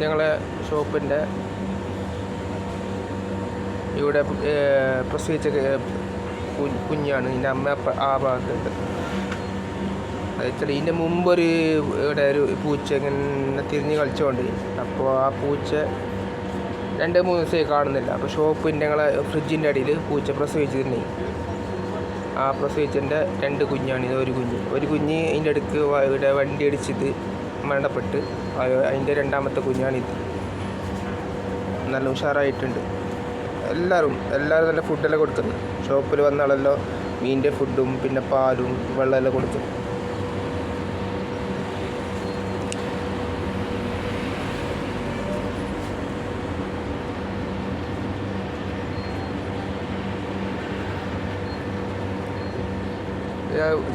ഞങ്ങളെ ഷോപ്പിൻ്റെ ഇവിടെ പ്രസവിച്ച കുഞ്ഞാണ്. ഇതിൻ്റെ അമ്മ ആ ഭാഗത്തുണ്ട്. വെച്ചാൽ ഇതിൻ്റെ മുമ്പൊരു ഇവിടെ ഒരു പൂച്ച ഇങ്ങനെ തിരിഞ്ഞ് കളിച്ചുകൊണ്ട്, അപ്പോൾ ആ പൂച്ച 2-3 ദിവസമായി കാണുന്നില്ല. അപ്പോൾ ഷോപ്പിൻ്റെ ഞങ്ങളെ ഫ്രിഡ്ജിൻ്റെ അടിയിൽ പൂച്ച പ്രസവിച്ചിട്ടുണ്ടെങ്കിൽ ആ പ്രസവിച്ചതിൻ്റെ 2 കുഞ്ഞാണ്. ഇത് ഒരു കുഞ്ഞ് ഇതിൻ്റെ അടുക്ക് ഇവിടെ വണ്ടി അടിച്ചിട്ട് മരണപ്പെട്ട്, അതിൻ്റെ 2ാമത്തെ കുഞ്ഞാണിത്. നല്ല ഉഷാറായിട്ടുണ്ട്. എല്ലാവരും നല്ല ഫുഡെല്ലാം കൊടുക്കുന്നു. ഷോപ്പിൽ വന്ന ആളല്ലോ മീനിൻ്റെ ഫുഡും പിന്നെ പാലും വെള്ളമെല്ലാം കൊടുക്കും.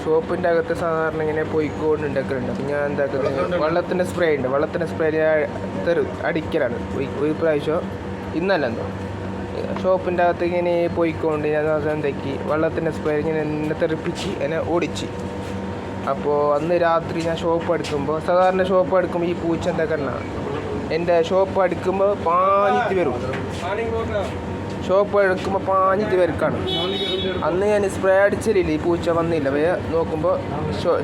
ഷോപ്പിൻ്റെ അകത്ത് സാധാരണ ഇങ്ങനെ പൊയ്ക്കൊണ്ട് ഉണ്ടാക്കലുണ്ട്. അപ്പം ഞാൻ എന്താക്കുന്നത്, വെള്ളത്തിൻ്റെ സ്പ്രേ ഉണ്ട്. വെള്ളത്തിൻ്റെ സ്പ്രേ അടിക്കലാണ്. ഒരു പ്രാവശ്യം ഇന്നല്ല എന്തോ ഷോപ്പിൻ്റെ അകത്ത് ഇങ്ങനെ പൊയ്ക്കൊണ്ട് ഞാൻ എന്താക്കി വെള്ളത്തിൻ്റെ സ്പ്രേ ഇങ്ങനെ തെറിപ്പിച്ച് എന്നെ ഓടിച്ച്. അപ്പോൾ അന്ന് രാത്രി ഞാൻ ഷോപ്പ് അടുക്കുമ്പോൾ, സാധാരണ ഷോപ്പ് അടുക്കുമ്പോൾ ഈ പൂച്ച എന്താക്കലാണ്, എൻ്റെ ഷോപ്പ് അടുക്കുമ്പോൾ പാഞ്ഞിട്ട് വരും. ഷോപ്പ് എടുക്കുമ്പോൾ പാഞ്ഞിട്ട് വരക്കാണ്. അന്ന് ഞാൻ സ്പ്രേ അടിച്ചില്ല, ഈ പൂച്ച വന്നില്ല. നോക്കുമ്പോൾ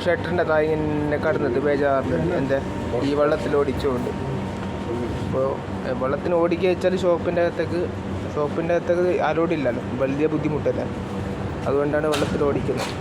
ഷട്ടറിൻ്റെ താഴെ ഇങ്ങനെ കടന്നത് ബേജാറിൽ എൻ്റെ ഈ വെള്ളത്തിൽ ഓടിച്ചുകൊണ്ട്. അപ്പോൾ വെള്ളത്തിന് ഓടിക്കുക വെച്ചാൽ ഷോപ്പിൻ്റെ അകത്തേക്ക് അലോഡില്ലല്ലോ, വലിയ ബുദ്ധിമുട്ടല്ല. അതുകൊണ്ടാണ് വെള്ളത്തിൽ ഓടിക്കുന്നത്.